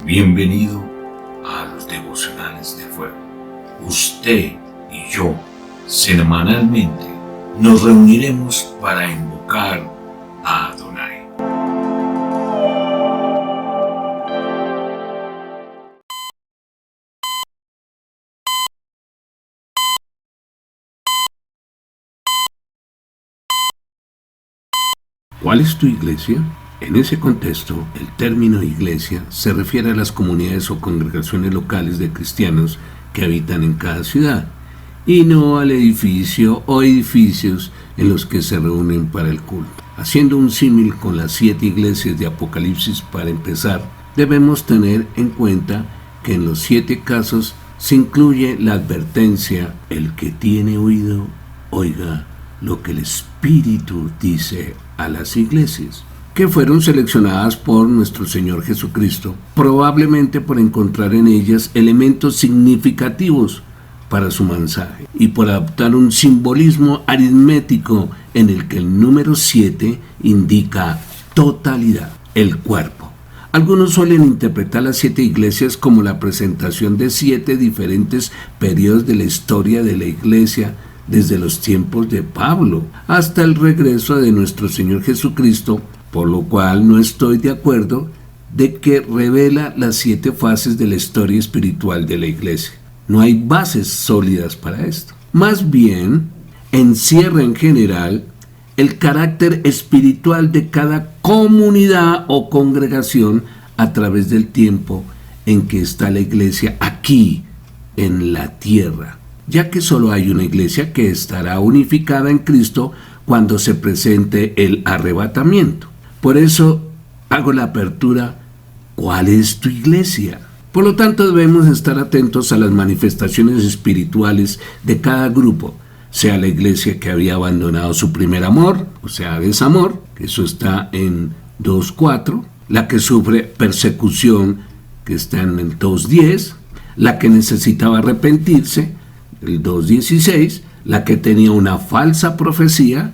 Bienvenido a los devocionales de fuego. Usted y yo semanalmente nos reuniremos para invocar a Adonai. ¿Cuál es tu iglesia? En ese contexto, el término iglesia se refiere a las comunidades o congregaciones locales de cristianos que habitan en cada ciudad, y no al edificio o edificios en los que se reúnen para el culto. Haciendo un símil con las 7 iglesias de Apocalipsis para empezar, debemos tener en cuenta que en los 7 casos se incluye la advertencia: el que tiene oído, oiga lo que el Espíritu dice a las iglesias, que fueron seleccionadas por nuestro Señor Jesucristo, probablemente por encontrar en ellas elementos significativos para su mensaje y por adoptar un simbolismo aritmético en el que el número 7 indica totalidad, el cuerpo. Algunos suelen interpretar las 7 iglesias como la presentación de 7 diferentes periodos de la historia de la iglesia, desde los tiempos de Pablo hasta el regreso de nuestro Señor Jesucristo, por lo cual no estoy de acuerdo de que revela las 7 fases de la historia espiritual de la iglesia. No hay bases sólidas para esto. Más bien, encierra en general el carácter espiritual de cada comunidad o congregación a través del tiempo en que está la iglesia aquí en la tierra, ya que solo hay una iglesia que estará unificada en Cristo cuando se presente el arrebatamiento. Por eso hago la apertura: ¿cuál es tu iglesia? Por lo tanto, debemos estar atentos a las manifestaciones espirituales de cada grupo, sea la iglesia que había abandonado su primer amor, o sea, desamor, que eso está en 2.4, la que sufre persecución, que está en el 2.10, la que necesitaba arrepentirse, el 2.16, la que tenía una falsa profecía,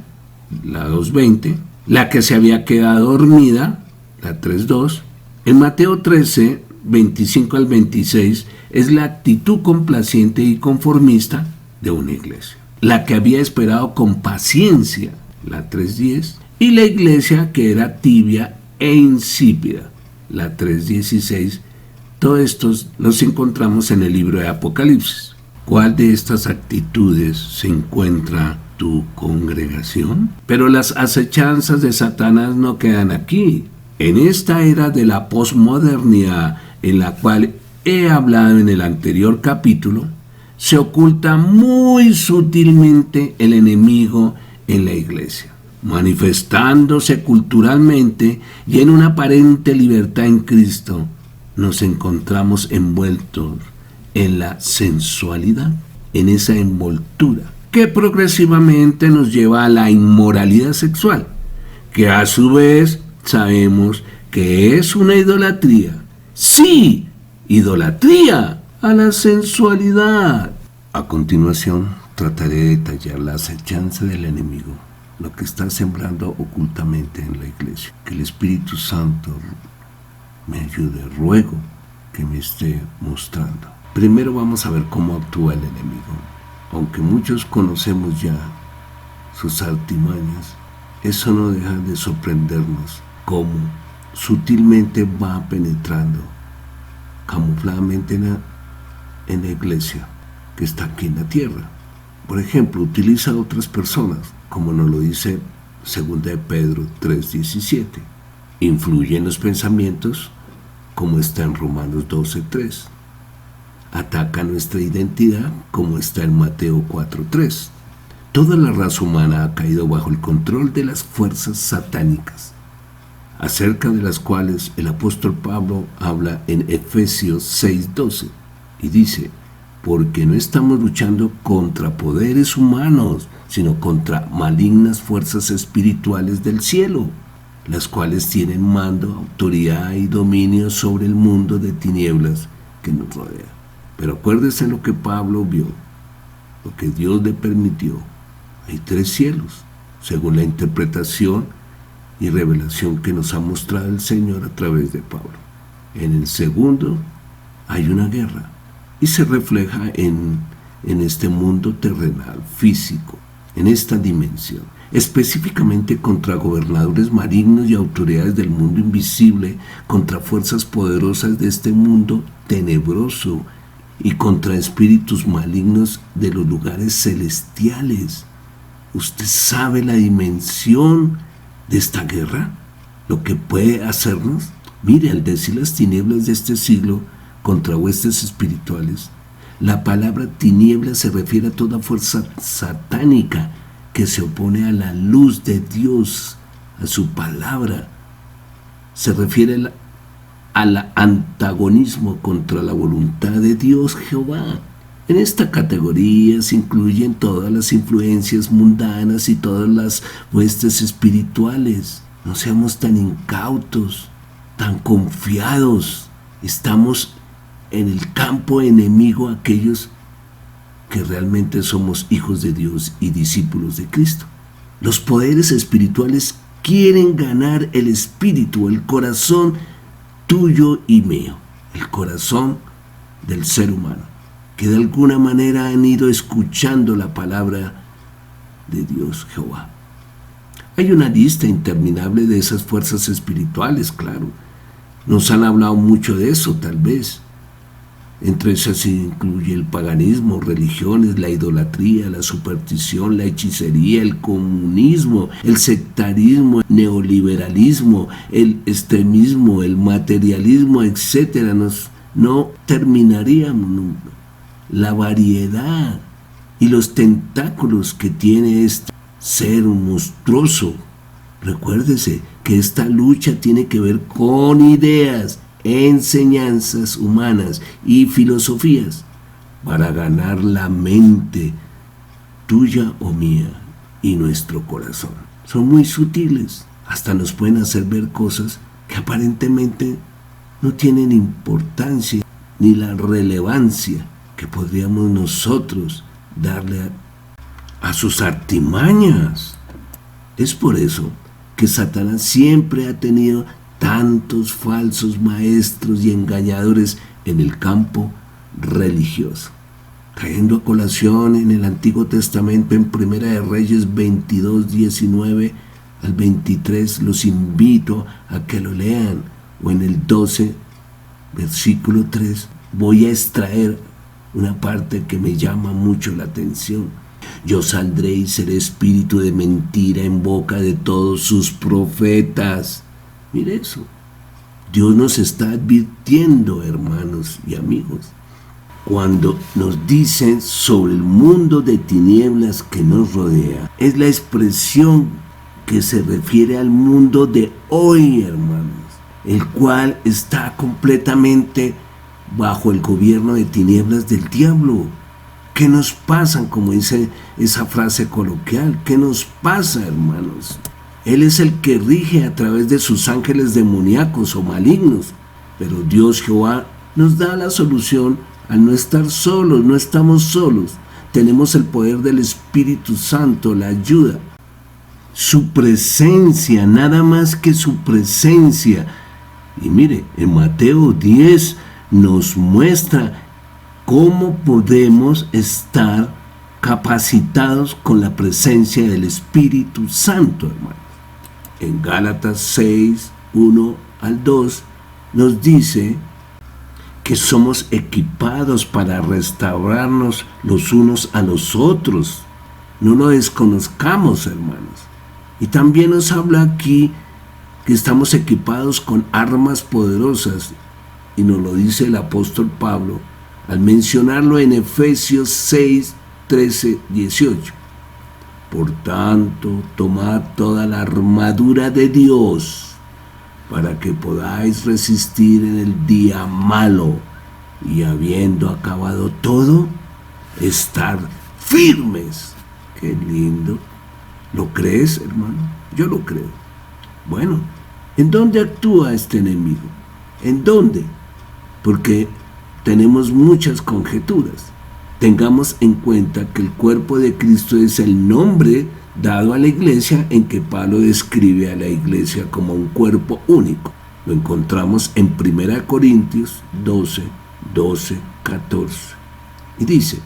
la 2.20, la que se había quedado dormida, la 3.2. En Mateo 13, 25 al 26, es la actitud complaciente y conformista de una iglesia. La que había esperado con paciencia, la 3.10, y la iglesia que era tibia e insípida, la 3.16. Todos estos los encontramos en el libro de Apocalipsis. ¿Cuál de estas actitudes se encuentra tu congregación? Pero las acechanzas de Satanás no quedan aquí. En esta era de la posmodernidad, en la cual he hablado en el anterior capítulo, se oculta muy sutilmente el enemigo en la iglesia, manifestándose culturalmente y en una aparente libertad en Cristo. Nos encontramos envueltos en la sensualidad, en esa envoltura que progresivamente nos lleva a la inmoralidad sexual, que a su vez sabemos que es una idolatría. Sí, idolatría a la sensualidad. A continuación, trataré de detallar la acechanza del enemigo, lo que está sembrando ocultamente en la iglesia. Que el Espíritu Santo me ayude, ruego que me esté mostrando. Primero vamos a ver cómo actúa el enemigo. Aunque muchos conocemos ya sus artimañas, eso no deja de sorprendernos cómo sutilmente va penetrando camufladamente en la iglesia que está aquí en la tierra. Por ejemplo, utiliza a otras personas, como nos lo dice 2 de Pedro 3.17. Influye en los pensamientos, como está en Romanos 12.3. Ataca nuestra identidad, como está en Mateo 4.3. Toda la raza humana ha caído bajo el control de las fuerzas satánicas, acerca de las cuales el apóstol Pablo habla en Efesios 6.12, y dice: porque no estamos luchando contra poderes humanos, sino contra malignas fuerzas espirituales del cielo, las cuales tienen mando, autoridad y dominio sobre el mundo de tinieblas que nos rodea. Pero acuérdese lo que Pablo vio, lo que Dios le permitió. Hay 3 cielos, según la interpretación y revelación que nos ha mostrado el Señor a través de Pablo. En el segundo hay una guerra y se refleja en este mundo terrenal, físico, en esta dimensión, específicamente contra gobernadores malignos y autoridades del mundo invisible, contra fuerzas poderosas de este mundo tenebroso y contra espíritus malignos de los lugares celestiales. ¿Usted sabe la dimensión de esta guerra? ¿Lo que puede hacernos? Mire, al decir las tinieblas de este siglo contra huestes espirituales, la palabra tiniebla se refiere a toda fuerza satánica que se opone a la luz de Dios, a su palabra. Se refiere al antagonismo contra la voluntad de Dios Jehová. En esta categoría se incluyen todas las influencias mundanas y todas las huestes espirituales. No seamos tan incautos, tan confiados. Estamos en el campo enemigo aquellos que realmente somos hijos de Dios y discípulos de Cristo. Los poderes espirituales quieren ganar el espíritu, el corazón tuyo y mío, el corazón del ser humano, que de alguna manera han ido escuchando la palabra de Dios Jehová. Hay una lista interminable de esas fuerzas espirituales, claro. Nos han hablado mucho de eso, tal vez. Entre esas se incluye el paganismo, religiones, la idolatría, la superstición, la hechicería, el comunismo, el sectarismo, el neoliberalismo, el extremismo, el materialismo, etc. No terminaríamos nunca. La variedad y los tentáculos que tiene este ser monstruoso. Recuérdese que esta lucha tiene que ver con ideas, enseñanzas humanas y filosofías para ganar la mente tuya o mía y nuestro corazón. Son muy sutiles, hasta nos pueden hacer ver cosas que aparentemente no tienen importancia ni la relevancia que podríamos nosotros darle a sus artimañas. Es por eso que Satanás siempre ha tenido tantos falsos maestros y engañadores en el campo religioso. Trayendo a colación en el Antiguo Testamento, en Primera de Reyes 22, 19 al 23, los invito a que lo lean, o en el 12, versículo 3, voy a extraer una parte que me llama mucho la atención. Yo saldré y seré espíritu de mentira en boca de todos sus profetas. Mire eso. Dios nos está advirtiendo, hermanos y amigos, cuando nos dicen sobre el mundo de tinieblas que nos rodea. Es la expresión que se refiere al mundo de hoy, hermanos, el cual está completamente bajo el gobierno de tinieblas del diablo. ¿Qué nos pasa? Como dice esa frase coloquial, ¿qué nos pasa, hermanos? Él es el que rige a través de sus ángeles demoníacos o malignos, pero Dios Jehová nos da la solución al no estar solos. No estamos solos, tenemos el poder del Espíritu Santo, la ayuda, su presencia, nada más que su presencia. Y mire, en Mateo 10 nos muestra cómo podemos estar capacitados con la presencia del Espíritu Santo, hermanos. En Gálatas 6, 1 al 2, nos dice que somos equipados para restaurarnos los unos a los otros. No lo desconozcamos, hermanos. Y también nos habla aquí que estamos equipados con armas poderosas, y nos lo dice el apóstol Pablo al mencionarlo en Efesios 6, 13, 18. Por tanto, tomad toda la armadura de Dios para que podáis resistir en el día malo, y habiendo acabado todo, estar firmes. Qué lindo. ¿Lo crees, hermano? Yo lo creo. Bueno, ¿en dónde actúa este enemigo? ¿En dónde? Porque tenemos muchas conjeturas. Tengamos en cuenta que el cuerpo de Cristo es el nombre dado a la iglesia, en que Pablo describe a la iglesia como un cuerpo único. Lo encontramos en 1 Corintios 12, 14. Y dice,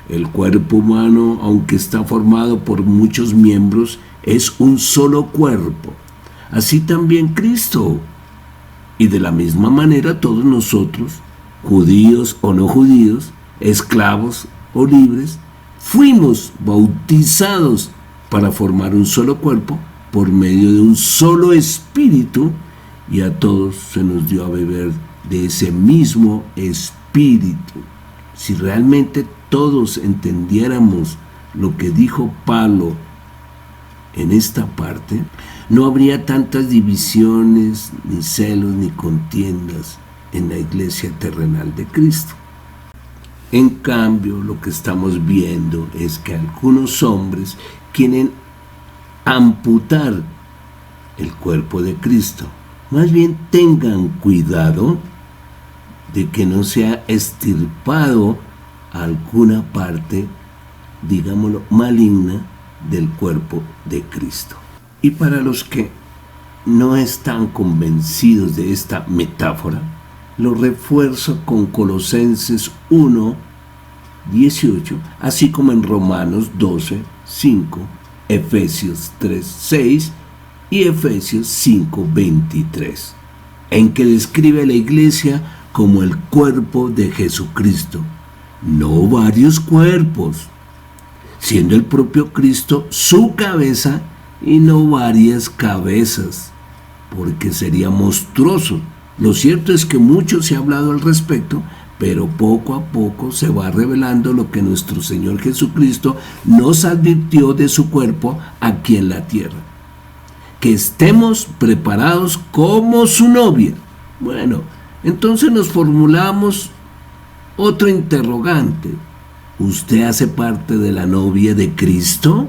el cuerpo humano, aunque está formado por muchos miembros, es un solo cuerpo. Así también Cristo. Y de la misma manera todos nosotros, judíos o no judíos, esclavos o libres, fuimos bautizados para formar un solo cuerpo por medio de un solo espíritu, y a todos se nos dio a beber de ese mismo espíritu. Si realmente todos entendiéramos lo que dijo Pablo en esta parte, no habría tantas divisiones, ni celos, ni contiendas en la iglesia terrenal de Cristo. En cambio, lo que estamos viendo es que algunos hombres quieren amputar el cuerpo de Cristo. Más bien tengan cuidado de que no sea extirpado alguna parte, digámoslo, maligna del cuerpo de Cristo. Y para los que no están convencidos de esta metáfora, lo refuerzo con Colosenses 1, 18, así como en Romanos 12, 5, Efesios 3, 6 y Efesios 5, 23, en que describe a la iglesia como el cuerpo de Jesucristo, no varios cuerpos, siendo el propio Cristo su cabeza y no varias cabezas, porque sería monstruoso. Lo cierto es que mucho se ha hablado al respecto, pero poco a poco se va revelando lo que nuestro Señor Jesucristo nos advirtió de su cuerpo aquí en la tierra. Que estemos preparados como su novia. Bueno, entonces nos formulamos otro interrogante. ¿Usted hace parte de la novia de Cristo?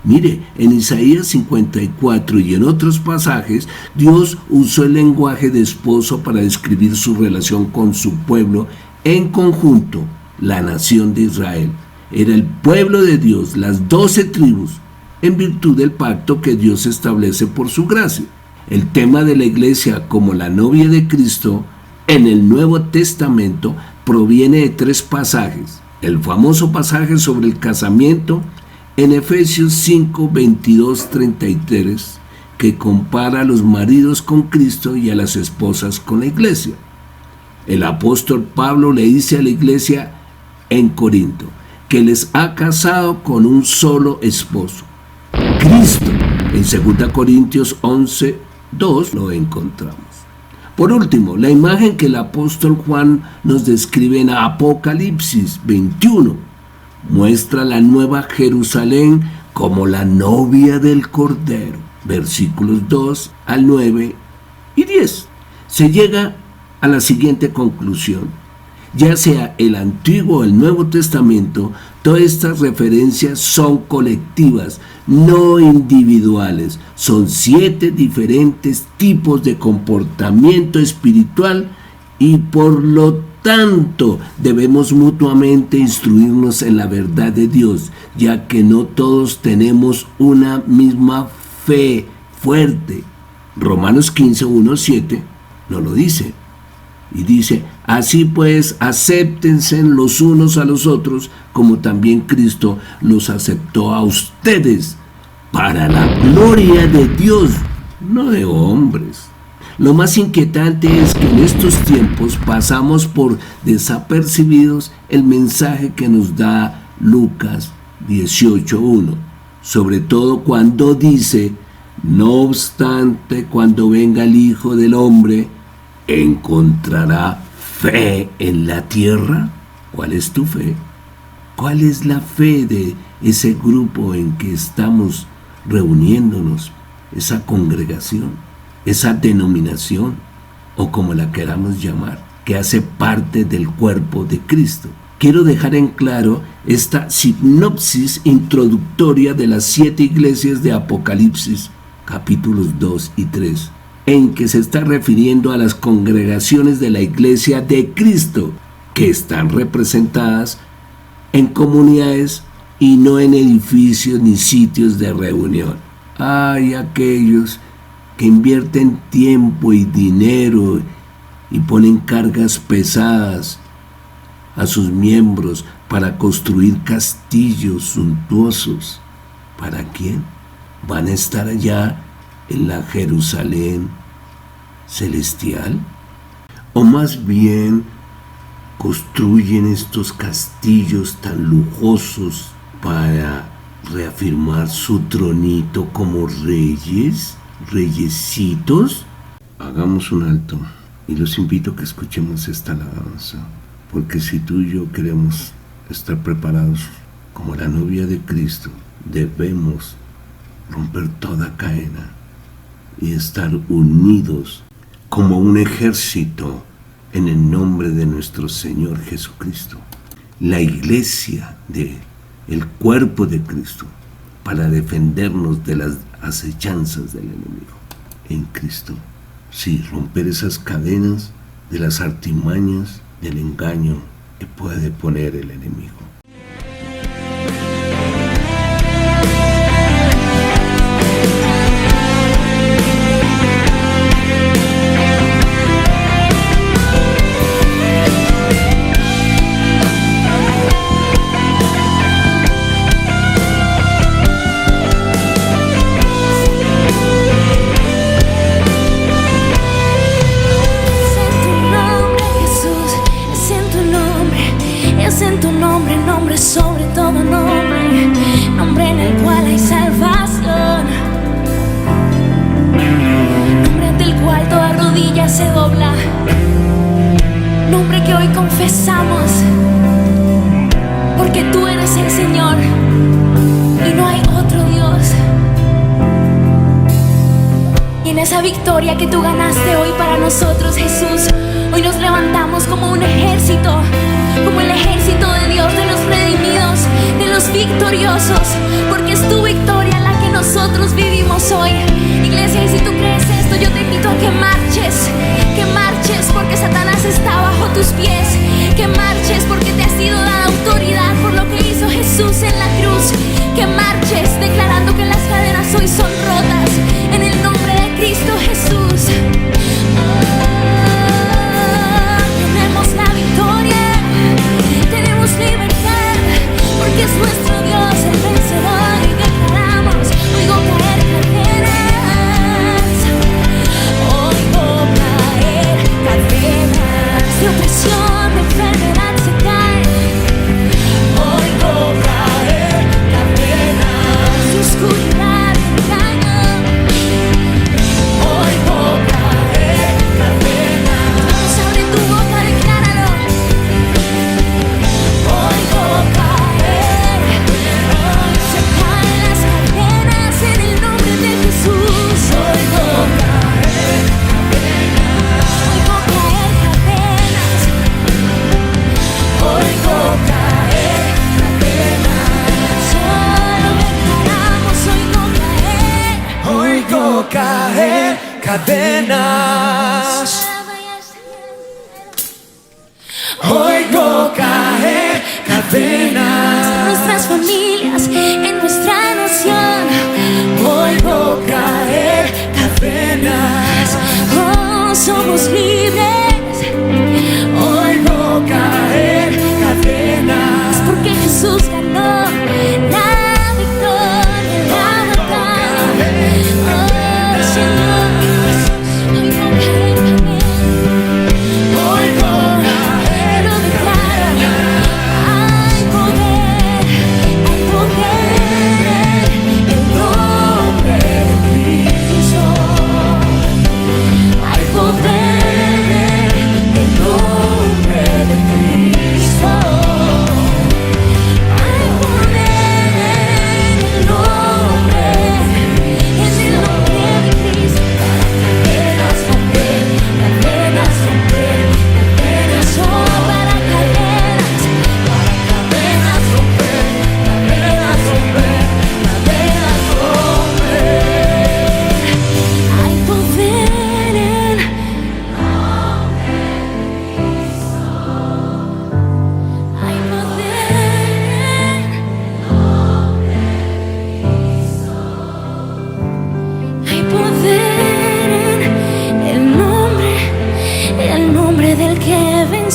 Mire, en Isaías 54 y en otros pasajes, Dios usó el lenguaje de esposo para describir su relación con su pueblo en conjunto, la nación de Israel. Era el pueblo de Dios, las 12 tribus, en virtud del pacto que Dios establece por su gracia. El tema de la iglesia como la novia de Cristo en el Nuevo Testamento proviene de 3 pasajes. El famoso pasaje sobre el casamiento en Efesios 5, 22, 33, que compara a los maridos con Cristo y a las esposas con la iglesia. El apóstol Pablo le dice a la iglesia en Corinto que les ha casado con un solo esposo, Cristo. En 2 Corintios 11, 2 lo encontramos. Por último, la imagen que el apóstol Juan nos describe en Apocalipsis 21 muestra la nueva Jerusalén como la novia del Cordero. Versículos 2 al 9 y 10. Se llega a la siguiente conclusión. Ya sea el Antiguo o el Nuevo Testamento, todas estas referencias son colectivas, no individuales. Son 7 diferentes tipos de comportamiento espiritual y por lo tanto debemos mutuamente instruirnos en la verdad de Dios, ya que no todos tenemos una misma fe fuerte. Romanos 15, 1, 7 nos lo dice. Y dice, así pues, acéptense los unos a los otros, como también Cristo los aceptó a ustedes, para la gloria de Dios, no de hombres. Lo más inquietante es que en estos tiempos pasamos por desapercibidos el mensaje que nos da Lucas 18:1, sobre todo cuando dice, no obstante, cuando venga el Hijo del Hombre, ¿encontrará fe en la tierra? ¿Cuál es tu fe? ¿Cuál es la fe de ese grupo en que estamos reuniéndonos, esa congregación, esa denominación, o como la queramos llamar, que hace parte del cuerpo de Cristo? Quiero dejar en claro esta sinopsis introductoria de las 7 iglesias de Apocalipsis, capítulos 2 y 3, en que se está refiriendo a las congregaciones de la iglesia de Cristo, que están representadas en comunidades y no en edificios ni sitios de reunión. Hay aquellos que invierten tiempo y dinero y ponen cargas pesadas a sus miembros para construir castillos suntuosos. ¿Para quién? ¿Van a estar allá en la Jerusalén celestial? ¿O más bien construyen estos castillos tan lujosos para reafirmar su tronito como reyes, reyesitos? Hagamos un alto y los invito a que escuchemos esta alabanza, porque si tú y yo queremos estar preparados como la novia de Cristo, debemos romper toda cadena y estar unidos como un ejército en el nombre de nuestro Señor Jesucristo. La iglesia el cuerpo de Cristo, para defendernos de las acechanzas del enemigo en Cristo. Sí, romper esas cadenas de las artimañas, del engaño que puede poner el enemigo. Sobre todo nombre, nombre en el cual hay salvación, nombre ante el cual toda rodilla se dobla, nombre que hoy confesamos, porque tú eres el Señor y no hay otro Dios. Y en esa victoria que tú ganaste hoy para nosotros, Jesús, hoy nos levantamos como un ejército, como el ejército de Dios, de los redimidos, de los victoriosos, porque es tu victoria la que nosotros vivimos hoy. Iglesia, y si tú crees esto, yo te invito a que marches, porque Satanás está bajo tus pies, que marches porque te ha sido dada autoridad por lo que hizo Jesús en la cruz, que marches declarando que las cadenas hoy son rotas en el nombre de Cristo Jesús. Tenemos la victoria, tenemos libertad, porque es nuestro Dios el vencedor, y declaramos: oigo caer cadenas, oigo caer cadenas de opresión, de enfermedad se caen, oigo caer cadenas de oscuridad, de engaño, oigo caer cadenas. Vamos, abre tu boca, decláralo. Oigo caer, se caen las cadenas en el nombre de Jesús. Oigo caer cadenas, oigo caer cadenas, oigo caer cadenas. Solo declaramos: oigo caer cadenas. Oigo caer cadenas. En nuestras familias, en nuestra nación, Oigo caer cadenas. oh, somos libres, Oigo caer cadenas. porque Jesús ganó la victoria, la batalla. Oh, Señor, oigo caer cadenas. Oigo caer Lo declaro, hay poder, el nombre de Cristo. Hay poder.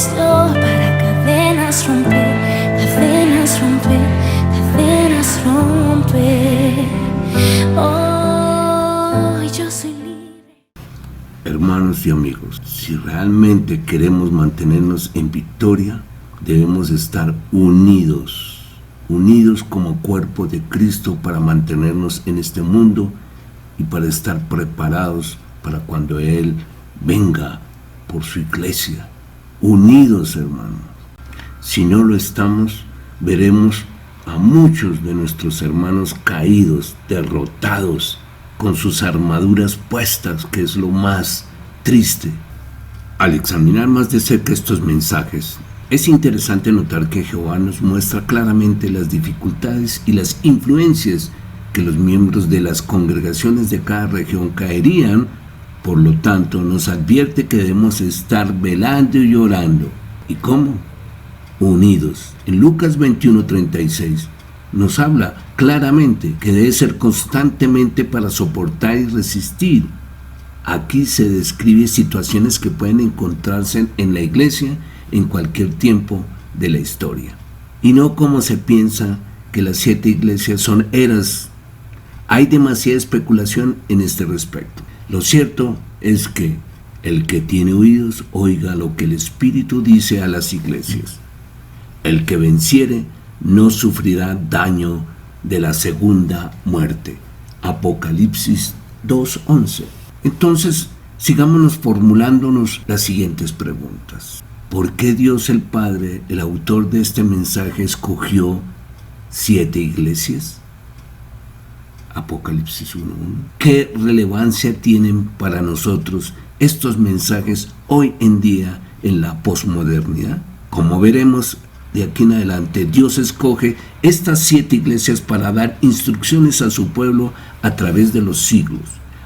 Cristo para cadenas romper, cadenas romper, cadenas romper. Oh, yo soy libre. Hermanos y amigos, si realmente queremos mantenernos en victoria, debemos estar unidos como cuerpo de Cristo para mantenernos en este mundo y para estar preparados para cuando Él venga por su iglesia. Unidos, hermanos. Si no lo estamos, veremos a muchos de nuestros hermanos caídos, derrotados, con sus armaduras puestas, que es lo más triste. Al examinar más de cerca estos mensajes, es interesante notar que Jehová nos muestra claramente las dificultades y las influencias que los miembros de las congregaciones de cada región caerían. Por lo tanto, nos advierte que debemos estar velando y orando. ¿Y cómo? Unidos. En Lucas 21:36 nos habla claramente que debe ser constantemente para soportar y resistir. Aquí se describe situaciones que pueden encontrarse en la iglesia en cualquier tiempo de la historia. Y no como se piensa que las 7 iglesias son eras. Hay demasiada especulación en este respecto. Lo cierto es que el que tiene oídos oiga lo que el Espíritu dice a las iglesias. El que venciere no sufrirá daño de la segunda muerte. Apocalipsis 2:11. Entonces, sigámonos formulándonos las siguientes preguntas. ¿Por qué Dios el Padre, el autor de este mensaje, escogió 7 iglesias? Apocalipsis 1:1. ¿Qué relevancia tienen para nosotros estos mensajes hoy en día en la posmodernidad? Como veremos de aquí en adelante, Dios escoge estas 7 iglesias para dar instrucciones a su pueblo a través de los siglos.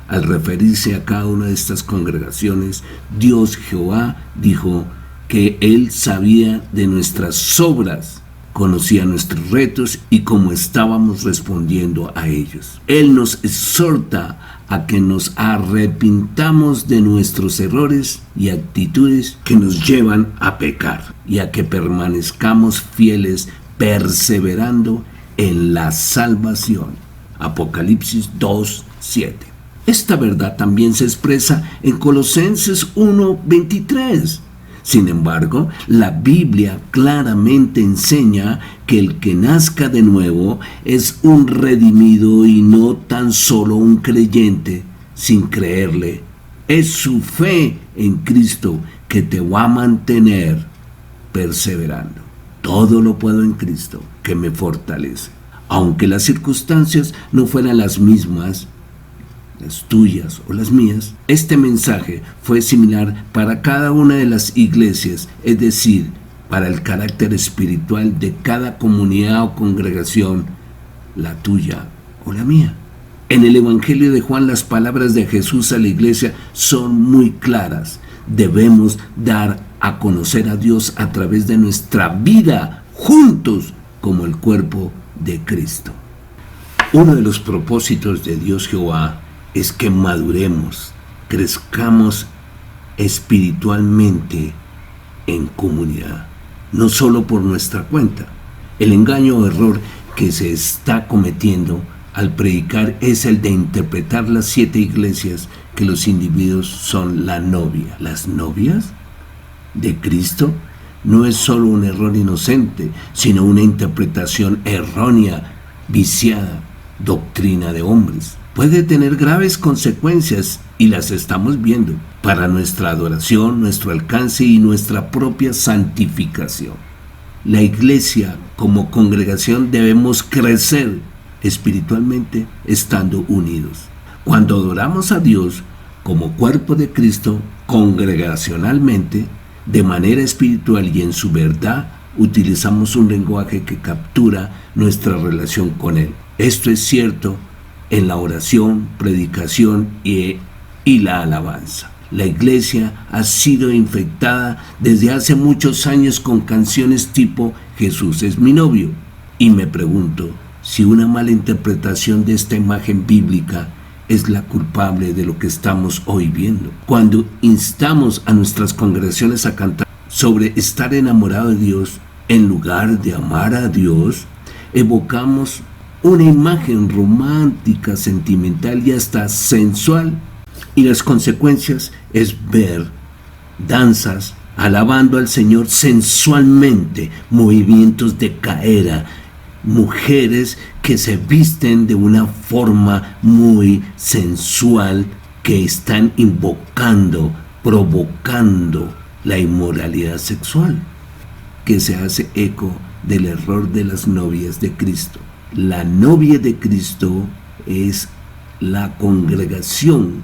Al referirse a cada una de estas congregaciones, Dios Jehová dijo que Él sabía de nuestras obras, conocía nuestros retos y cómo estábamos respondiendo a ellos. Él nos exhorta a que nos arrepintamos de nuestros errores y actitudes que nos llevan a pecar y a que permanezcamos fieles, perseverando en la salvación. Apocalipsis 2:7. Esta verdad también se expresa en Colosenses 1:23. Sin embargo, la Biblia claramente enseña que el que nazca de nuevo es un redimido y no tan solo un creyente sin creerle. Es su fe en Cristo que te va a mantener perseverando. Todo lo puedo en Cristo que me fortalece. Aunque las circunstancias no fueran las mismas, las tuyas o las mías, este mensaje fue similar para cada una de las iglesias, es decir, para el carácter espiritual de cada comunidad o congregación, la tuya o la mía. En el Evangelio de Juan, las palabras de Jesús a la iglesia son muy claras. Debemos dar a conocer a Dios a través de nuestra vida juntos como el cuerpo de Cristo. Uno de los propósitos de Dios Jehová es que maduremos, crezcamos espiritualmente en comunidad, no solo por nuestra cuenta. El engaño o error que se está cometiendo al predicar es el de interpretar las 7 iglesias que los individuos son la novia. ¿Las novias de Cristo? No es solo un error inocente, sino una interpretación errónea, viciada, doctrina de hombres. Puede tener graves consecuencias y las estamos viendo para nuestra adoración, nuestro alcance y nuestra propia santificación. La iglesia como congregación debemos crecer espiritualmente estando unidos. Cuando adoramos a Dios como cuerpo de Cristo congregacionalmente, de manera espiritual y en su verdad, utilizamos un lenguaje que captura nuestra relación con Él. Esto es cierto en la oración, predicación y la alabanza. La iglesia ha sido infectada desde hace muchos años con canciones tipo Jesús es mi novio. Y me pregunto si una mala interpretación de esta imagen bíblica es la culpable de lo que estamos hoy viendo. Cuando instamos a nuestras congregaciones a cantar sobre estar enamorado de Dios, en lugar de amar a Dios, evocamos una imagen romántica, sentimental y hasta sensual. Y las consecuencias es ver danzas alabando al Señor sensualmente, movimientos de caera, mujeres que se visten de una forma muy sensual, que están invocando, provocando la inmoralidad sexual, que se hace eco del error de las novias de Cristo. La novia de Cristo es la congregación,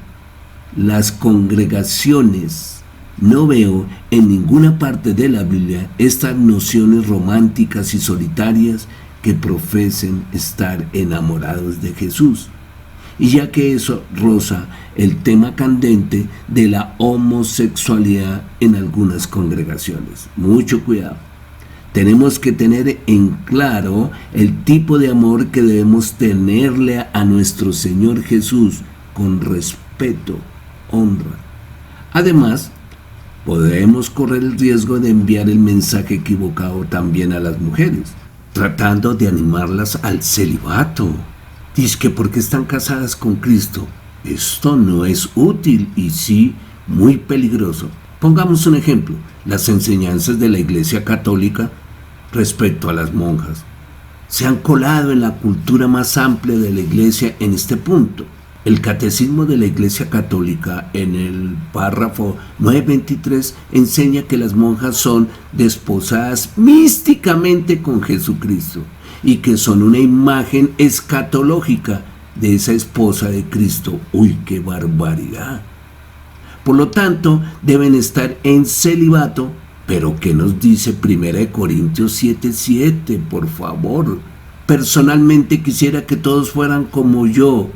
las congregaciones. No veo en ninguna parte de la Biblia estas nociones románticas y solitarias que profesen estar enamorados de Jesús. Y ya que eso roza el tema candente de la homosexualidad en algunas congregaciones. Mucho cuidado. Tenemos que tener en claro el tipo de amor que debemos tenerle a nuestro Señor Jesús, con respeto, honra. Además, podemos correr el riesgo de enviar el mensaje equivocado también a las mujeres, tratando de animarlas al celibato. Dice que porque están casadas con Cristo, esto no es útil y sí muy peligroso. Pongamos un ejemplo, las enseñanzas de la Iglesia Católica respecto a las monjas se han colado en la cultura más amplia de la Iglesia en este punto. El Catecismo de la Iglesia Católica, en el párrafo 923, enseña que las monjas son desposadas místicamente con Jesucristo y que son una imagen escatológica de esa esposa de Cristo. ¡Uy, qué barbaridad! Por lo tanto, deben estar en celibato. Pero ¿qué nos dice 1 Corintios 7:7? Por favor. Personalmente quisiera que todos fueran como yo,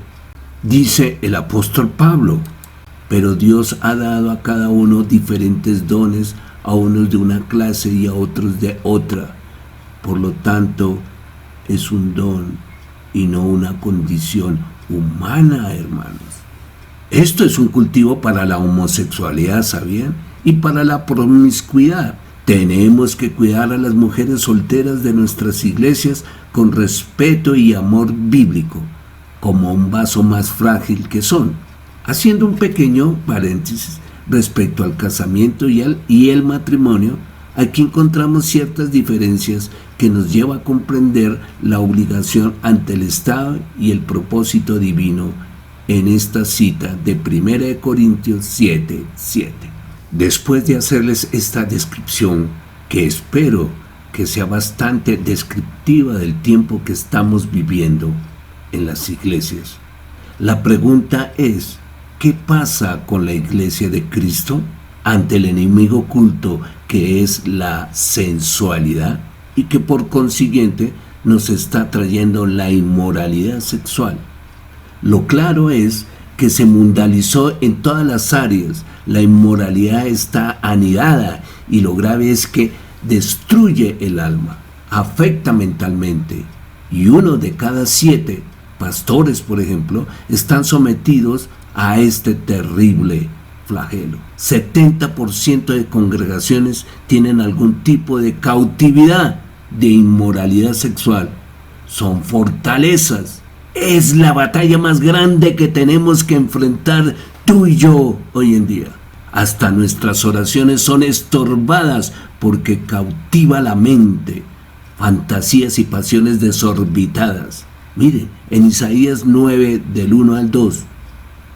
dice el apóstol Pablo. Pero Dios ha dado a cada uno diferentes dones, a unos de una clase y a otros de otra. Por lo tanto, es un don y no una condición humana, hermanos. Esto es un cultivo para la homosexualidad, ¿sabían? Y para la promiscuidad. Tenemos que cuidar a las mujeres solteras de nuestras iglesias con respeto y amor bíblico, como un vaso más frágil que son. Haciendo un pequeño paréntesis respecto al casamiento y el matrimonio, aquí encontramos ciertas diferencias que nos lleva a comprender la obligación ante el Estado y el propósito divino en esta cita de 1 Corintios 7:7. Después de hacerles esta descripción, que espero que sea bastante descriptiva del tiempo que estamos viviendo en las iglesias, la pregunta es, ¿qué pasa con la iglesia de Cristo ante el enemigo oculto que es la sensualidad y que por consiguiente nos está trayendo la inmoralidad sexual? Lo claro es que se mundializó en todas las áreas, la inmoralidad está anidada y lo grave es que destruye el alma, afecta mentalmente, y 1 de cada 7 pastores, por ejemplo, están sometidos a este terrible flagelo. 70% de congregaciones tienen algún tipo de cautividad de inmoralidad sexual. Son fortalezas. Es la batalla más grande que tenemos que enfrentar tú y yo hoy en día. Hasta nuestras oraciones son estorbadas porque cautiva la mente, fantasías y pasiones desorbitadas. Mire, en Isaías 9, del 1 al 2,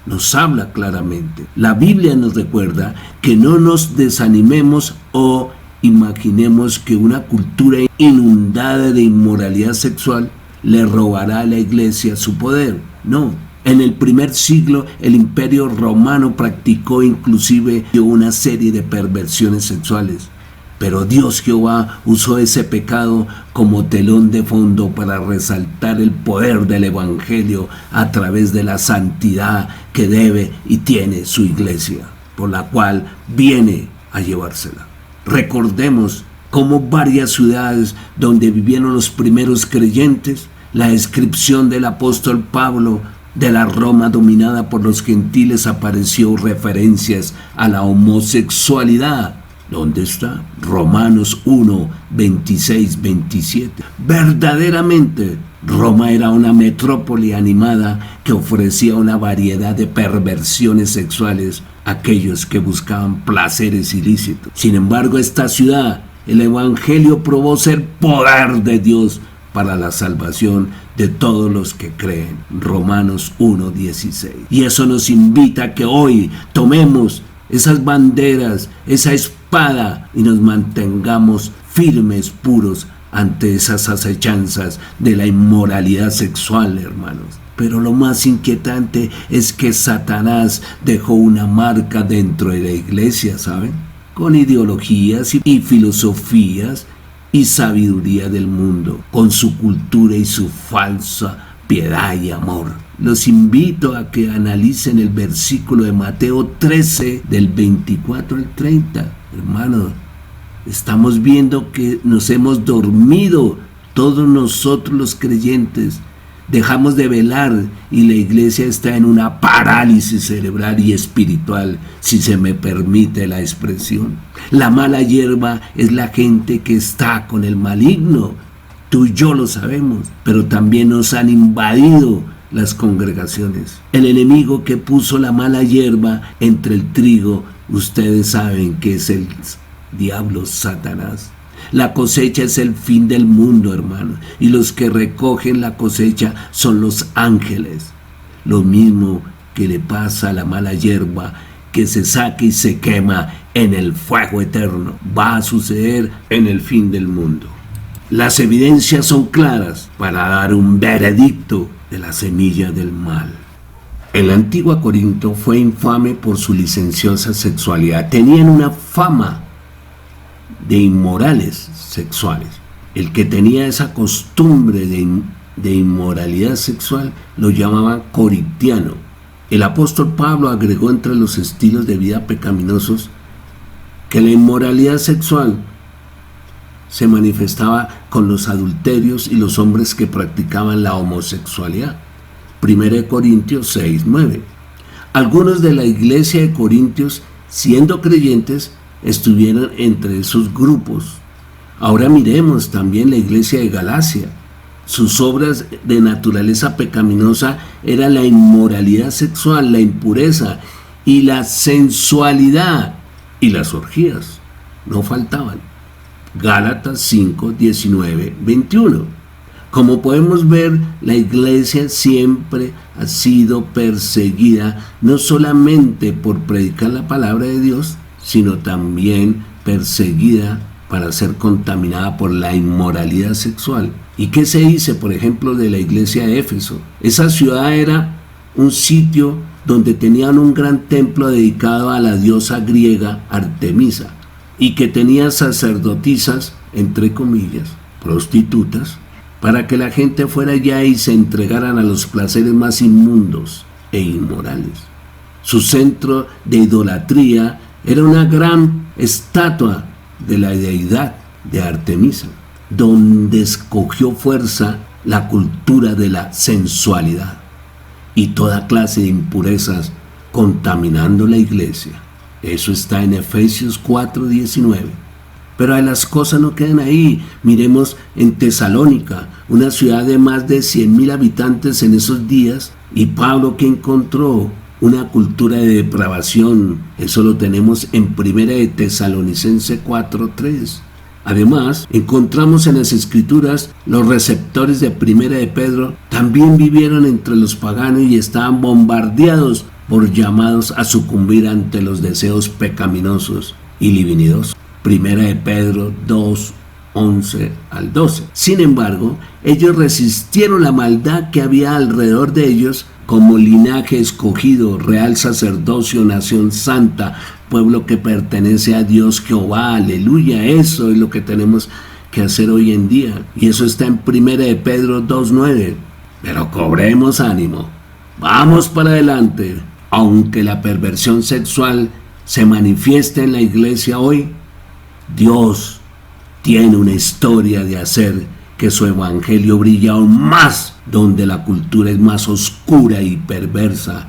nos habla claramente. La Biblia nos recuerda que no nos desanimemos o imaginemos que una cultura inundada de inmoralidad sexual le robará a la iglesia su poder. No. En el primer siglo, el Imperio Romano practicó inclusive una serie de perversiones sexuales. Pero Dios Jehová usó ese pecado como telón de fondo para resaltar el poder del Evangelio a través de la santidad que debe y tiene su iglesia, por la cual viene a llevársela. Recordemos cómo varias ciudades donde vivieron los primeros creyentes, la descripción del apóstol Pablo de la Roma dominada por los gentiles apareció referencias a la homosexualidad. ¿Dónde está? Romanos 1, 26, 27. Verdaderamente, Roma era una metrópoli animada que ofrecía una variedad de perversiones sexuales a aquellos que buscaban placeres ilícitos. Sin embargo, esta ciudad, el Evangelio probó ser poder de Dios para la salvación de todos los que creen. Romanos 1, 16. Y eso nos invita a que hoy tomemos esas banderas, esa espada y nos mantengamos firmes, puros ante esas acechanzas de la inmoralidad sexual, hermanos. Pero lo más inquietante es que Satanás dejó una marca dentro de la iglesia, ¿saben? Con ideologías y filosofías y sabiduría del mundo, con su cultura y su falsa piedad y amor. Los invito a que analicen el versículo de Mateo 13, del 24 al 30. Hermanos, estamos viendo que nos hemos dormido todos nosotros los creyentes. Dejamos de velar y la iglesia está en una parálisis cerebral y espiritual, si se me permite la expresión. La mala hierba es la gente que está con el maligno. Tú y yo lo sabemos, pero también nos han invadido las congregaciones. El enemigo que puso la mala hierba entre el trigo, ustedes saben que es el diablo, Satanás. La cosecha es el fin del mundo, hermanos, y los que recogen la cosecha son los ángeles. Lo mismo que le pasa a la mala hierba, que se saca y se quema en el fuego eterno, va a suceder en el fin del mundo. Las evidencias son claras para dar un veredicto de la semilla del mal. En la antigua Corinto fue infame por su licenciosa sexualidad. Tenían una fama de inmorales sexuales. El que tenía esa costumbre de inmoralidad sexual lo llamaban corintiano. El apóstol Pablo agregó entre los estilos de vida pecaminosos que la inmoralidad sexual se manifestaba con los adulterios y los hombres que practicaban la homosexualidad. 1 Corintios 6, 9. Algunos de la iglesia de Corintios, siendo creyentes, estuvieron entre esos grupos. Ahora miremos también la iglesia de Galacia. Sus obras de naturaleza pecaminosa eran la inmoralidad sexual, la impureza y la sensualidad, y las orgías no faltaban. Gálatas 5, 19, 21. Como podemos ver, la iglesia siempre ha sido perseguida no solamente por predicar la palabra de Dios, sino también perseguida para ser contaminada por la inmoralidad sexual. ¿Y qué se dice, por ejemplo, de la iglesia de Éfeso? Esa ciudad era un sitio donde tenían un gran templo dedicado a la diosa griega Artemisa y que tenía sacerdotisas, entre comillas, prostitutas, para que la gente fuera allá y se entregaran a los placeres más inmundos e inmorales. Su centro de idolatría era una gran estatua de la deidad de Artemisa, donde escogió fuerza la cultura de la sensualidad y toda clase de impurezas contaminando la iglesia. Eso está en Efesios 4, 19. Pero las cosas no quedan ahí. Miremos en Tesalónica, una ciudad de más de 100,000 habitantes en esos días, y Pablo, que encontró una cultura de depravación. Eso lo tenemos en 1 de Tesalonicenses 4, 3. Además, encontramos en las Escrituras los receptores de 1 de Pedro también vivieron entre los paganos y estaban bombardeados por llamados a sucumbir ante los deseos pecaminosos y libidinosos. 1 de Pedro 2, 11 al 12. Sin embargo, ellos resistieron la maldad que había alrededor de ellos como linaje escogido, real sacerdocio, nación santa, pueblo que pertenece a Dios Jehová. Aleluya, eso es lo que tenemos que hacer hoy en día. Y eso está en 1 de Pedro 2:9. Pero cobremos ánimo, vamos para adelante. Aunque la perversión sexual se manifieste en la iglesia hoy, Dios tiene una historia de hacer que su evangelio brille aún más donde la cultura es más oscura y perversa.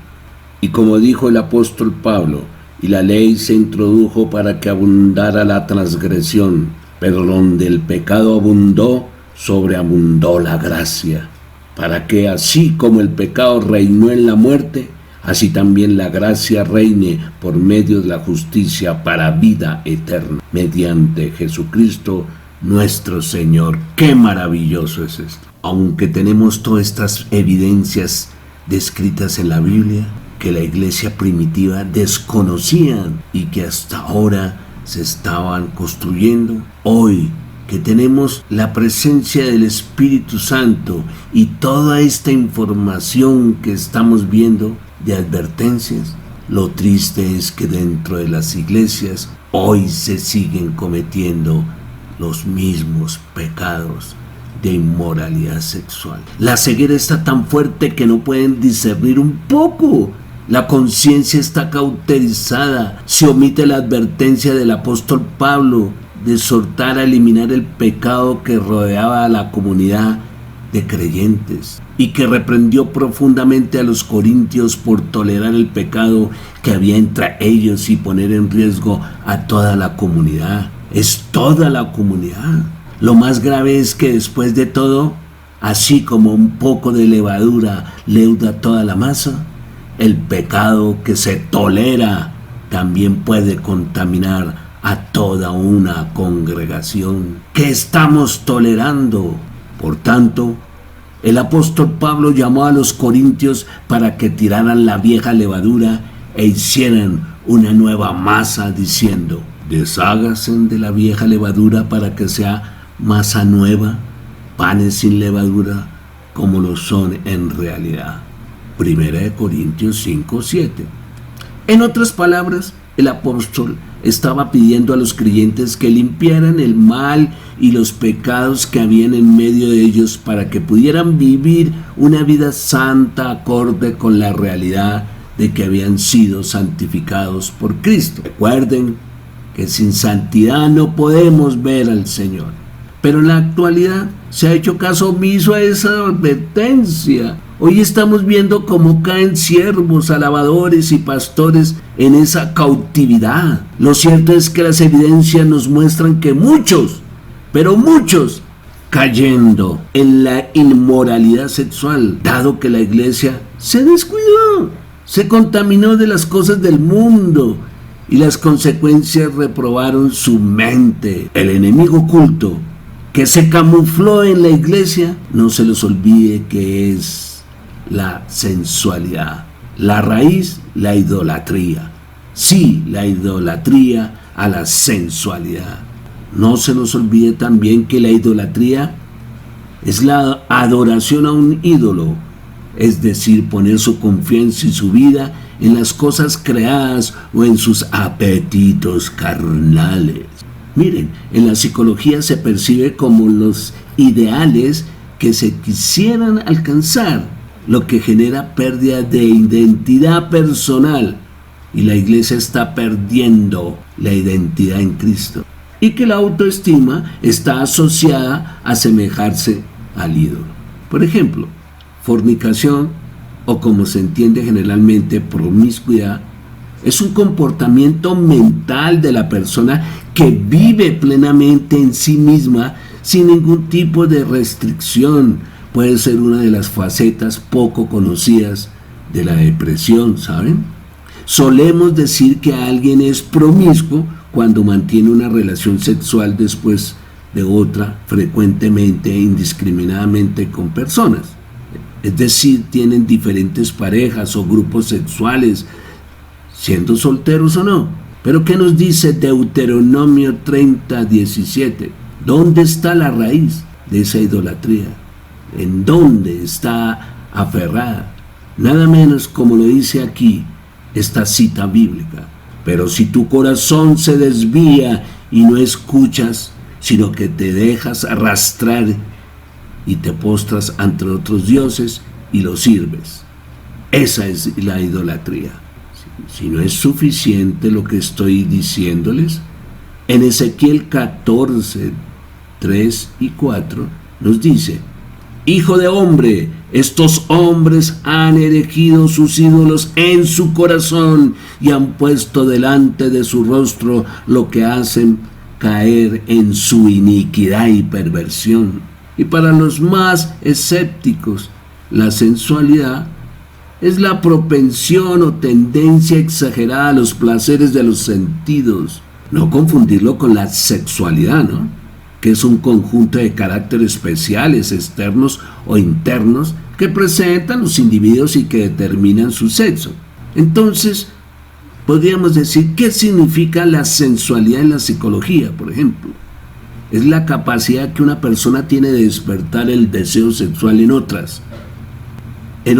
Y como dijo el apóstol Pablo, y la ley se introdujo para que abundara la transgresión, pero donde el pecado abundó, sobreabundó la gracia, para que así como el pecado reinó en la muerte, así también la gracia reine por medio de la justicia para vida eterna, mediante Jesucristo nuestro Señor. ¡Qué maravilloso es esto! Aunque tenemos todas estas evidencias descritas en la Biblia, que la iglesia primitiva desconocían y que hasta ahora se estaban construyendo, hoy que tenemos la presencia del Espíritu Santo y toda esta información que estamos viendo de advertencias, lo triste es que dentro de las iglesias hoy se siguen cometiendo los mismos pecados de inmoralidad sexual. La ceguera está tan fuerte que no pueden discernir un poco. La conciencia está cauterizada. Se omite la advertencia del apóstol Pablo de exhortar a eliminar el pecado que rodeaba a la comunidad de creyentes y que reprendió profundamente a los corintios por tolerar el pecado que había entre ellos y poner en riesgo a toda la comunidad. Es toda la comunidad. Lo más grave es que después de todo, así como un poco de levadura leuda toda la masa, el pecado que se tolera también puede contaminar a toda una congregación. ¿Qué estamos tolerando? Por tanto, el apóstol Pablo llamó a los corintios para que tiraran la vieja levadura e hicieran una nueva masa, diciendo: desháganse de la vieja levadura para que sea masa nueva, panes sin levadura, como lo son en realidad. 1 Corintios 5:7. En otras palabras, el apóstol estaba pidiendo a los creyentes que limpiaran el mal y los pecados que habían en medio de ellos para que pudieran vivir una vida santa acorde con la realidad de que habían sido santificados por Cristo. Recuerden que sin santidad no podemos ver al Señor. Pero en la actualidad se ha hecho caso omiso a esa advertencia. Hoy estamos viendo cómo caen siervos, alabadores y pastores en esa cautividad. Lo cierto es que las evidencias nos muestran que muchos, pero muchos, cayendo en la inmoralidad sexual, dado que la iglesia se descuidó, se contaminó de las cosas del mundo y las consecuencias reprobaron su mente. El enemigo oculto que se camufló en la iglesia, no se les olvide que es la sensualidad. La raíz, la idolatría. Sí, la idolatría a la sensualidad. No se nos olvide también que la idolatría es la adoración a un ídolo, es decir, poner su confianza y su vida en las cosas creadas o en sus apetitos carnales. Miren, en la psicología se percibe como los ideales que se quisieran alcanzar, lo que genera pérdida de identidad personal, y la iglesia está perdiendo la identidad en Cristo, y que la autoestima está asociada a asemejarse al ídolo. Por ejemplo, fornicación, o como se entiende generalmente promiscuidad, es un comportamiento mental de la persona que vive plenamente en sí misma sin ningún tipo de restricción. Puede ser una de las facetas poco conocidas de la depresión, ¿saben? Solemos decir que alguien es promiscuo cuando mantiene una relación sexual después de otra, frecuentemente e indiscriminadamente con personas. Es decir, tienen diferentes parejas o grupos sexuales, siendo solteros o no. Pero ¿qué nos dice Deuteronomio 30:17? ¿Dónde está la raíz de esa idolatría? ¿En dónde está aferrada? Nada menos como lo dice aquí esta cita bíblica. Pero si tu corazón se desvía y no escuchas, sino que te dejas arrastrar y te postras ante otros dioses y los sirves. Esa es la idolatría. Si no es suficiente lo que estoy diciéndoles, en Ezequiel 14, 3 y 4 nos dice: Hijo de hombre, Estos hombres han erigido sus ídolos en su corazón y han puesto delante de su rostro lo que hacen caer en su iniquidad y perversión. Y para los más escépticos, la sensualidad es la propensión o tendencia exagerada a los placeres de los sentidos. No confundirlo con la sexualidad, ¿no? Que es un conjunto de caracteres especiales, externos o internos, que presentan los individuos y que determinan su sexo. Entonces, podríamos decir, ¿qué significa la sensualidad en la psicología, por ejemplo? Es la capacidad que una persona tiene de despertar el deseo sexual en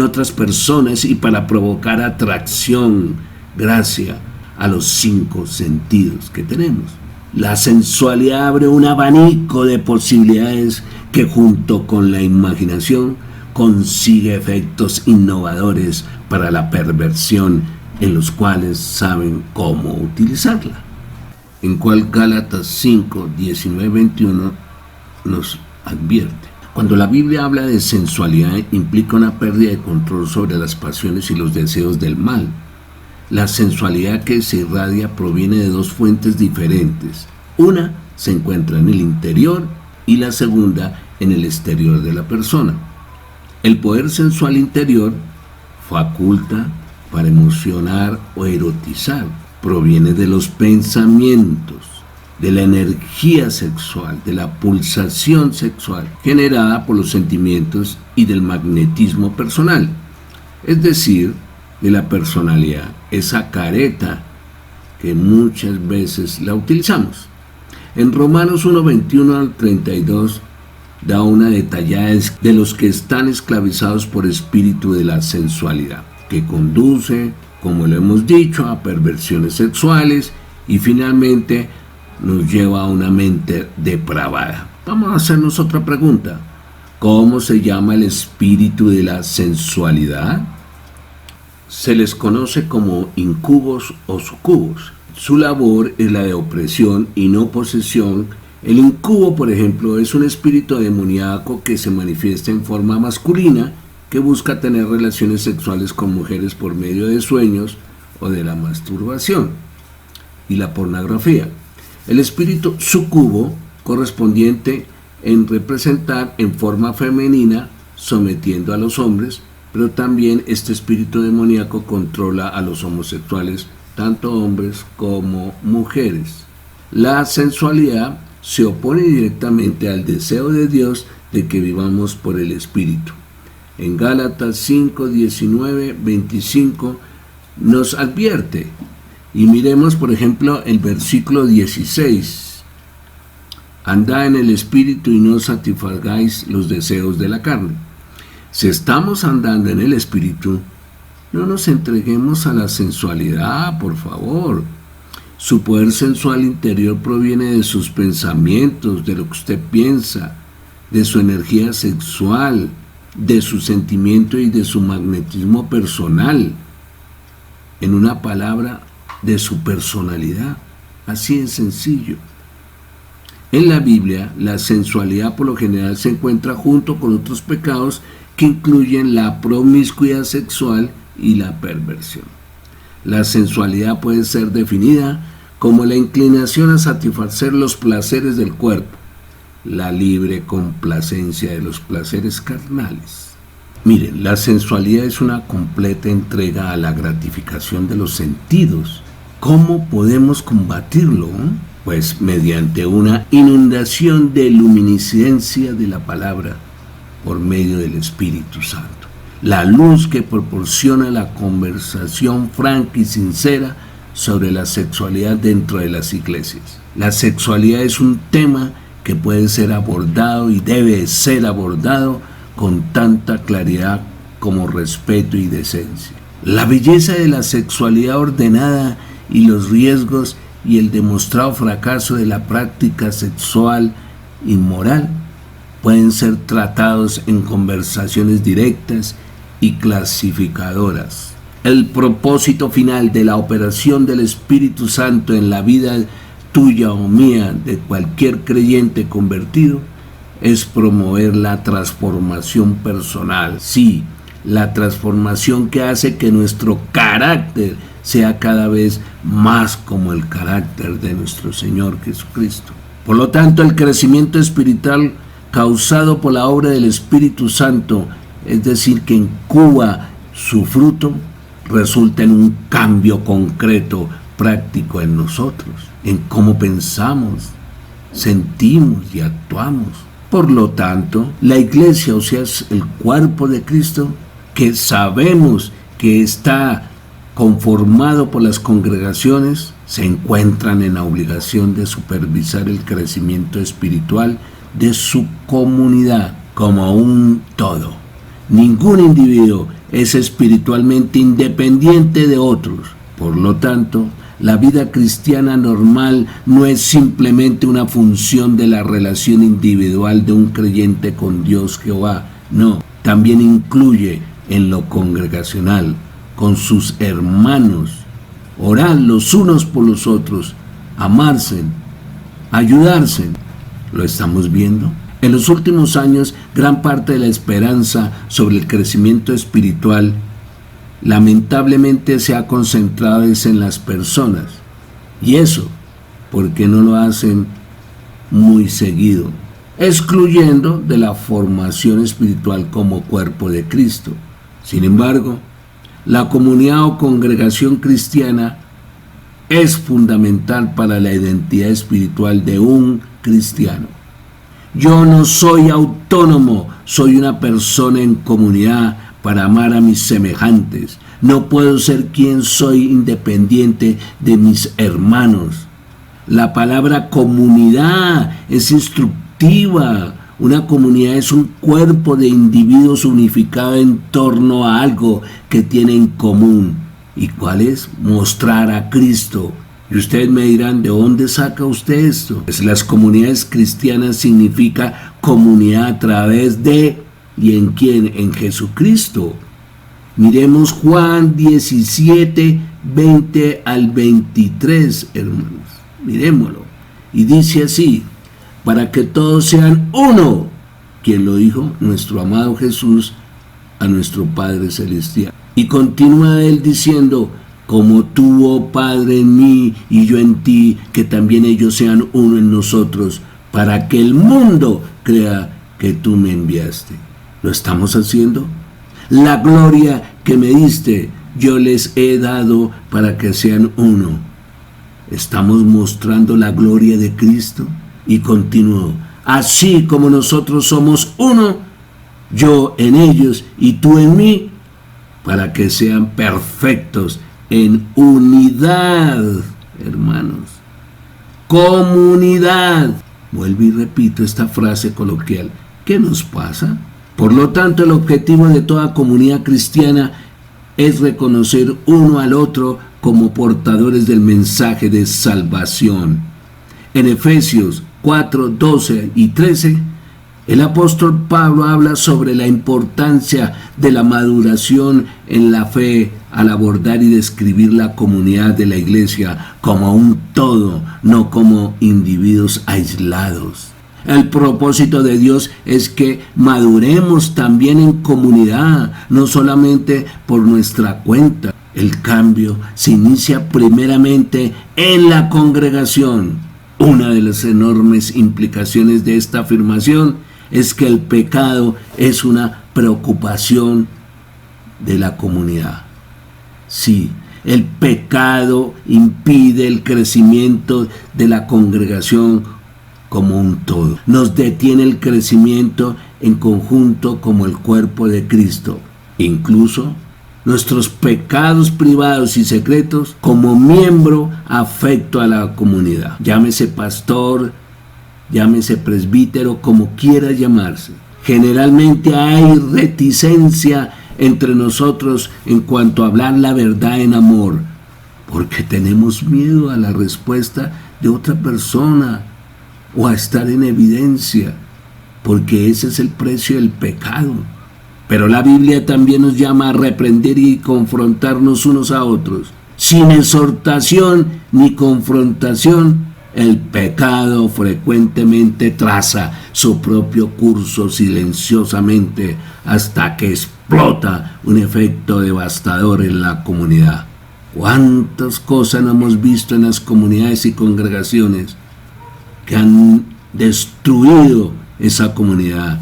otras personas y para provocar atracción, gracias a los 5 sentidos que tenemos. La sensualidad abre un abanico de posibilidades que junto con la imaginación consigue efectos innovadores para la perversión en los cuales saben cómo utilizarla. En cual Gálatas 5, 19, 21 nos advierte. Cuando la Biblia habla de sensualidad, implica una pérdida de control sobre las pasiones y los deseos del mal. La sensualidad que se irradia proviene de 2 fuentes diferentes. Una se encuentra en el interior y la segunda en el exterior de la persona. El poder sensual interior faculta para emocionar o erotizar. Proviene de los pensamientos, de la energía sexual, de la pulsación sexual generada por los sentimientos y del magnetismo personal, es decir, de la personalidad, esa careta que muchas veces la utilizamos. En Romanos 1, 21 al 32 da una detallada de los que están esclavizados por espíritu de la sensualidad, que conduce, como lo hemos dicho, a perversiones sexuales y finalmente nos lleva a una mente depravada. Vamos a hacernos otra pregunta. ¿Cómo se llama el espíritu de la sensualidad? Se les conoce como incubos o sucubos. Su labor es la de opresión y no posesión. El incubo, por ejemplo, es un espíritu demoníaco que se manifiesta en forma masculina, que busca tener relaciones sexuales con mujeres por medio de sueños o de la masturbación y la pornografía. El espíritu sucubo, correspondiente en representar en forma femenina, sometiendo a los hombres, pero también este espíritu demoníaco controla a los homosexuales, tanto hombres como mujeres. La sensualidad se opone directamente al deseo de Dios de que vivamos por el espíritu. En Gálatas 5, 19, 25 nos advierte. Y miremos, por ejemplo, el versículo 16. Andad en el espíritu y no satisfagáis los deseos de la carne. Si estamos andando en el espíritu, no nos entreguemos a la sensualidad, por favor. Su poder sensual interior proviene de sus pensamientos, de lo que usted piensa, de su energía sexual, de su sentimiento y de su magnetismo personal. En una palabra, de su personalidad. Así es sencillo. En la Biblia, la sensualidad por lo general se encuentra junto con otros pecados que incluyen la promiscuidad sexual y la perversión. La sensualidad puede ser definida como la inclinación a satisfacer los placeres del cuerpo, la libre complacencia de los placeres carnales. Miren, la sensualidad es una completa entrega a la gratificación de los sentidos. ¿Cómo podemos combatirlo? Pues mediante una inundación de luminiscencia de la palabra por medio del Espíritu Santo. La luz que proporciona la conversación franca y sincera sobre la sexualidad dentro de las iglesias. La sexualidad es un tema que puede ser abordado y debe ser abordado con tanta claridad como respeto y decencia. La belleza de la sexualidad ordenada y los riesgos y el demostrado fracaso de la práctica sexual inmoral pueden ser tratados en conversaciones directas y clasificadoras. El propósito final de la operación del Espíritu Santo en la vida tuya o mía, de cualquier creyente convertido, es promover la transformación personal. Sí, la transformación que hace que nuestro carácter sea cada vez más como el carácter de nuestro Señor Jesucristo. Por lo tanto, el crecimiento espiritual causado por la obra del Espíritu Santo, es decir, que incuba su fruto, resulta en un cambio concreto, práctico en nosotros, en cómo pensamos, sentimos y actuamos. Por lo tanto, la iglesia, o sea, es el cuerpo de Cristo, que sabemos que está conformado por las congregaciones, se encuentran en la obligación de supervisar el crecimiento espiritual de su comunidad como un todo. Ningún individuo es espiritualmente independiente de otros. Por lo tanto, la vida cristiana normal no es simplemente una función de la relación individual de un creyente con Dios Jehová. No, también incluye en lo congregacional, con sus hermanos, orar los unos por los otros, amarse, ayudarse. ¿Lo estamos viendo? En los últimos años, gran parte de la esperanza sobre el crecimiento espiritual lamentablemente se ha concentrado en las personas. Y eso, porque no lo hacen muy seguido, excluyendo de la formación espiritual como cuerpo de Cristo. Sin embargo, la comunidad o congregación cristiana es fundamental para la identidad espiritual de un cristiano. Yo no soy autónomo, soy una persona en comunidad para amar a mis semejantes. No puedo ser quien soy independiente de mis hermanos. La palabra comunidad es instructiva. Una comunidad es un cuerpo de individuos unificados en torno a algo que tienen en común. ¿Y cuál es? Mostrar a Cristo. Y ustedes me dirán, ¿de dónde saca usted esto? Pues las comunidades cristianas significa comunidad a través de, ¿y en quién? En Jesucristo. Miremos Juan 17, 20 al 23, hermanos. Miremoslo. Y dice así: para que todos sean uno. ¿Quién lo dijo? Nuestro amado Jesús a nuestro Padre Celestial. Y continúa él diciendo: como tú, oh Padre, en mí y yo en ti, que también ellos sean uno en nosotros, para que el mundo crea que tú me enviaste. ¿Lo estamos haciendo? La gloria que me diste, yo les he dado para que sean uno. ¿Estamos mostrando la gloria de Cristo? Y continuó: así como nosotros somos uno, yo en ellos y tú en mí, para que sean perfectos en unidad, hermanos. Comunidad. Vuelvo y repito esta frase coloquial. ¿Qué nos pasa? Por lo tanto, el objetivo de toda comunidad cristiana es reconocer uno al otro como portadores del mensaje de salvación. En Efesios 4, 12 y 13, el apóstol Pablo habla sobre la importancia de la maduración en la fe al abordar y describir la comunidad de la iglesia como un todo, no como individuos aislados. El propósito de Dios es que maduremos también en comunidad, no solamente por nuestra cuenta. El cambio se inicia primeramente en la congregación. Una de las enormes implicaciones de esta afirmación es que el pecado es una preocupación de la comunidad. Sí, el pecado impide el crecimiento de la congregación como un todo. Nos detiene el crecimiento en conjunto como el cuerpo de Cristo. Incluso nuestros pecados privados y secretos como miembro afecto a la comunidad. Llámese pastor, llámese presbítero, como quiera llamarse. Generalmente hay reticencia entre nosotros en cuanto a hablar la verdad en amor, porque tenemos miedo a la respuesta de otra persona o a estar en evidencia, porque ese es el precio del pecado. Pero la Biblia también nos llama a reprender y confrontarnos unos a otros. Sin exhortación ni confrontación, el pecado frecuentemente traza su propio curso silenciosamente hasta que explota un efecto devastador en la comunidad. ¿Cuántas cosas no hemos visto en las comunidades y congregaciones que han destruido esa comunidad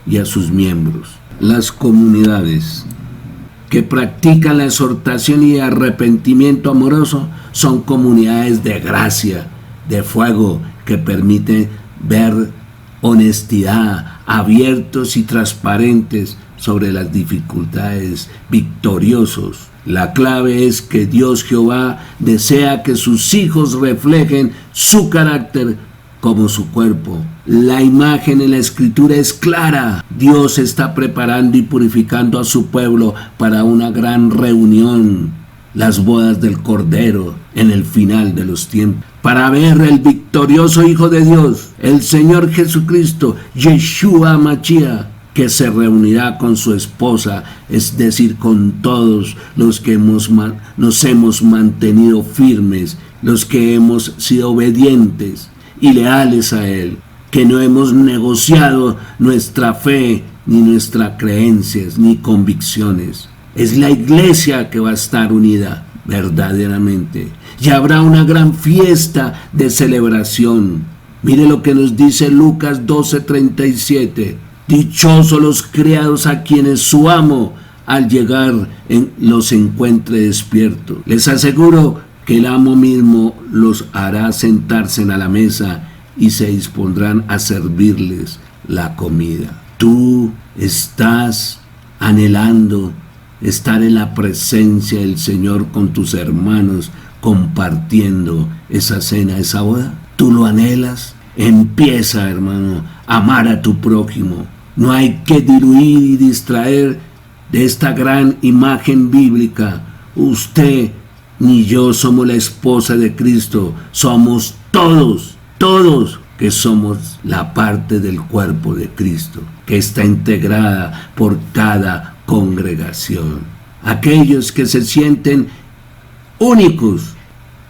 y a sus miembros? Las comunidades que practican la exhortación y arrepentimiento amoroso son comunidades de gracia, de fuego, que permiten ver honestidad, abiertos y transparentes sobre las dificultades, victoriosos. La clave es que Dios Jehová desea que sus hijos reflejen su carácter como su cuerpo. La imagen en la escritura es clara. Dios está preparando y purificando a su pueblo para una gran reunión, las bodas del Cordero en el final de los tiempos, para ver el victorioso Hijo de Dios, el Señor Jesucristo, Yeshua Mashiach, que se reunirá con su esposa, es decir, con todos los que nos hemos mantenido firmes, los que hemos sido obedientes y leales a Él, que no hemos negociado nuestra fe, ni nuestras creencias, ni convicciones. Es la iglesia que va a estar unida verdaderamente. Y habrá una gran fiesta de celebración. Mire lo que nos dice Lucas 12:37. Dichosos los criados a quienes su amo al llegar los encuentre despiertos. Les aseguro que el amo mismo los hará sentarse a la mesa y se dispondrán a servirles la comida. Tú estás anhelando estar en la presencia del Señor con tus hermanos, compartiendo esa cena, esa boda. ¿Tú lo anhelas? Empieza, hermano, a amar a tu prójimo. No hay que diluir y distraer de esta gran imagen bíblica. Usted ni yo somos la esposa de Cristo, somos todos que somos la parte del cuerpo de Cristo, que está integrada por cada congregación. Aquellos que se sienten únicos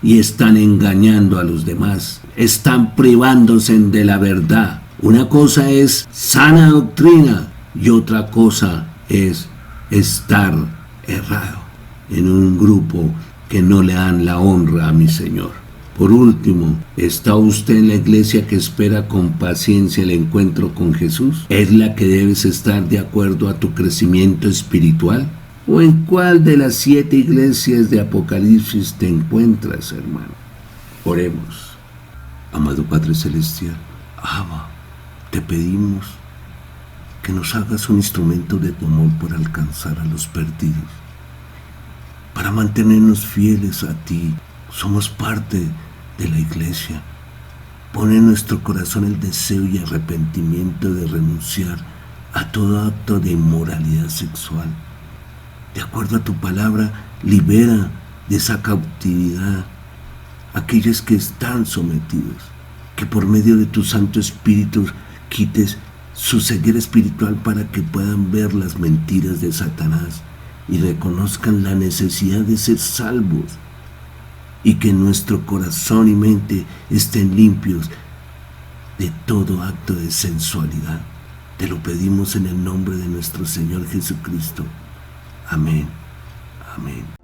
y están engañando a los demás, están privándose de la verdad. Una cosa es sana doctrina y otra cosa es estar errado en un grupo que no le dan la honra a mi Señor. Por último, ¿está usted en la iglesia que espera con paciencia el encuentro con Jesús? ¿Es la que debes estar de acuerdo a tu crecimiento espiritual? ¿O en cuál de las 7 iglesias de Apocalipsis te encuentras, hermano? Oremos. Amado Padre Celestial, Abba, te pedimos que nos hagas un instrumento de tu amor para alcanzar a los perdidos, para mantenernos fieles a ti. Somos parte de la iglesia. Pon en nuestro corazón el deseo y arrepentimiento de renunciar a todo acto de inmoralidad sexual. De acuerdo a tu palabra, libera de esa cautividad a aquellos que están sometidos. Que por medio de tu Santo Espíritu quites su ceguera espiritual para que puedan ver las mentiras de Satanás y reconozcan la necesidad de ser salvos, y que nuestro corazón y mente estén limpios de todo acto de sensualidad. Te lo pedimos en el nombre de nuestro Señor Jesucristo. Amén. Amén.